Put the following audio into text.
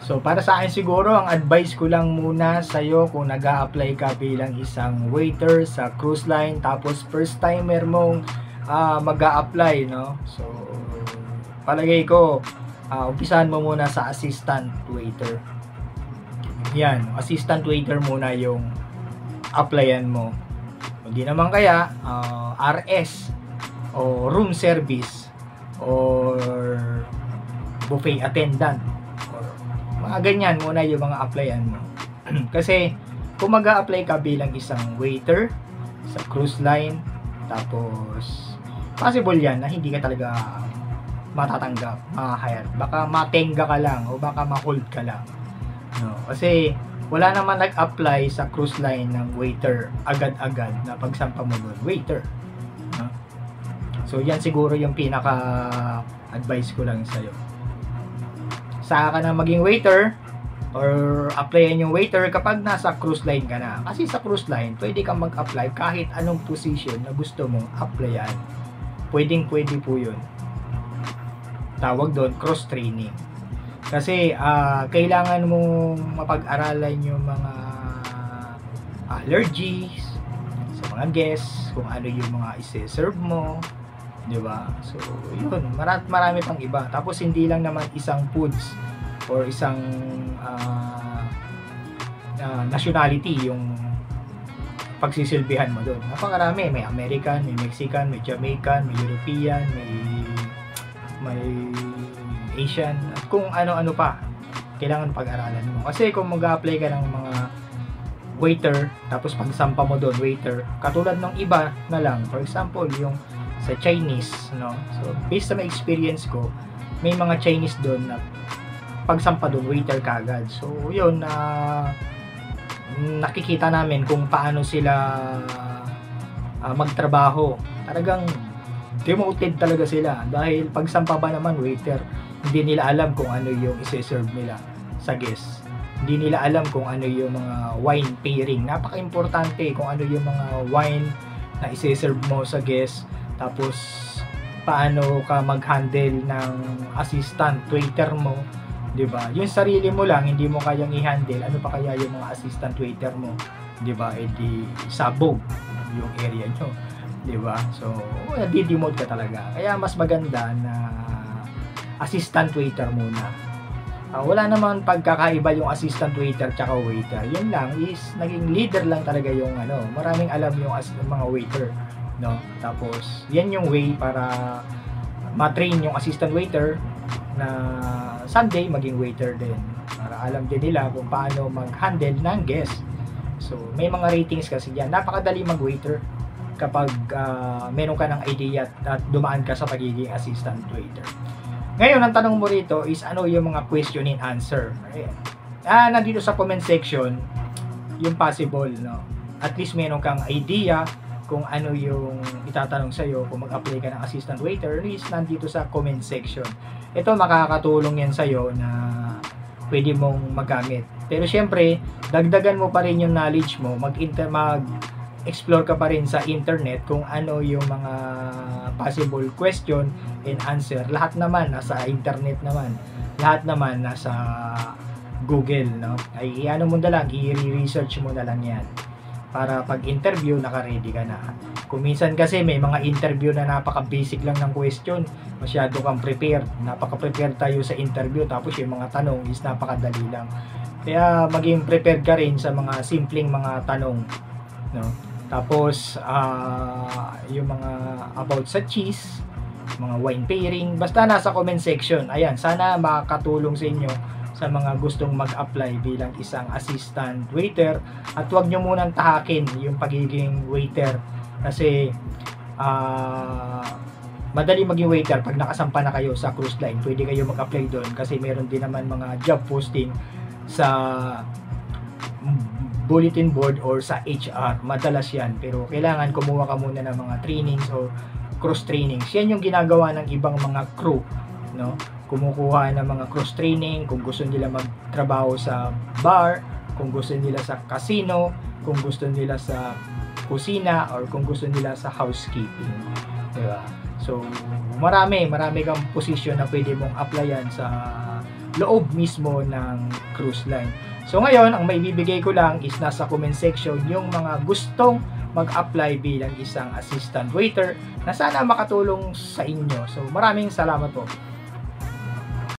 So para sa akin siguro, ang advice ko lang muna sa'yo kung nag-a-apply ka bilang isang waiter sa cruise line, tapos first timer mong mag-a-apply, no? So palagay ko, umpisahan mo muna sa assistant waiter. Yan, assistant waiter muna yung applyan mo. Hindi naman kaya RS o room service or buffet attendant or mga ganyan muna yung mga applyan mo. Kasi kung mag-a-apply ka bilang isang waiter sa cruise line, tapos possible yan na hindi ka talaga matatanggap, ma-hire. Baka matenga ka lang o baka ma-hold ka lang, no? Kasi wala naman nag-apply sa cruise line ng waiter agad-agad na pagsampa mo doon, waiter, no? So yan siguro yung pinaka advice ko lang sa'yo. Saka ka na maging waiter or applyan yung waiter kapag nasa cruise line ka na. Kasi sa cruise line, pwede kang mag-apply kahit anong position na gusto mong applyan. Pwedeng-pwede po yun. Tawag doon, cross-training. Kasi kailangan mong mapag-aralan yung mga allergies sa mga guests, kung ano yung mga isi-serve mo, di ba? So, yun, marami pang iba. Tapos hindi lang naman isang foods or isang nationality yung pagsisilbihan mo doon. Napakarami, may American, may Mexican, may Jamaican, may European, may Asian, at kung ano-ano pa kailangan pag-aralan mo. Kasi kung mag-apply ka ng mga waiter, tapos pagsampa mo doon waiter, katulad ng iba na lang, for example yung sa Chinese, no? So based sa my experience ko, may mga Chinese doon na pagsampa doon waiter kagad. So yun, nakikita namin kung paano sila magtrabaho. Talagang demoted talaga sila dahil pagsampa ba naman waiter, hindi nila alam kung ano yung isi-serve nila sa guest. Hindi nila alam kung ano yung mga wine pairing. Napaka-importante kung ano yung mga wine na isi-serve mo sa guest. Tapos paano ka mag-handle ng assistant waiter mo, 'di ba? Yung sarili mo lang hindi mo kayang i-handle, ano pa kaya yung mga assistant waiter mo, 'di ba? Di sabog yung area nyo, 'di ba? So, di-demote ka talaga. Kaya mas maganda na assistant waiter muna. Wala naman pagkakaiba yung assistant waiter tsaka waiter. Yun lang is naging leader lang talaga yung maraming alam yung mga waiter, no? Tapos yan yung way para ma-train yung assistant waiter na someday maging waiter din. Para alam din nila kung paano mag-handle ng guest. So may mga ratings kasi diyan. Napakadali mag-waiter kapag meron ka ng idea at dumaan ka sa pagiging assistant waiter. Ngayon, ang tanong mo rito is ano yung mga question and answer. Ayan. Nandito sa comment section, yung possible, no? At least meron kang idea kung ano yung itatanong sa'yo kung mag-apply ka ng assistant waiter, is nandito sa comment section. Ito, makakatulong yan sa'yo na pwede mong magamit. Pero syempre, dagdagan mo pa rin yung knowledge mo, mag-explore ka pa rin sa internet kung ano yung mga possible question and answer. Lahat naman nasa internet naman. Lahat naman nasa Google, no? Ay ano mo na lang, i-research mo na lang yan. Para pag interview, naka-ready ka na. Kung minsan kasi may mga interview na napaka-basic lang ng question, masyado kang prepared. Napaka-prepared tayo sa interview, tapos yung mga tanong is napakadali lang. Kaya maging prepared ka rin sa mga simpleng mga tanong, no? Tapos yung mga about sa cheese, mga wine pairing, basta nasa comment section. Ayan, sana makakatulong sa inyo sa mga gustong mag-apply bilang isang assistant waiter. At huwag nyo munang tahakin yung pagiging waiter kasi madali maging waiter pag nakasampa na kayo sa cruise line. Pwede kayo mag-apply doon kasi meron din naman mga job posting sa bulletin board or sa HR, madalas yan. Pero kailangan kumuha ka muna ng mga trainings or cross trainings. Yan yung ginagawa ng ibang mga crew, no? Kumukuha ng mga cross training kung gusto nila magtrabaho sa bar, kung gusto nila sa casino, kung gusto nila sa kusina, or kung gusto nila sa housekeeping, diba? So marami kang position na pwede mong applyan sa loob mismo ng cruise line. So ngayon, ang maibibigay ko lang is nasa comment section yung mga gustong mag-apply bilang isang assistant waiter na sana makatulong sa inyo. So maraming salamat po.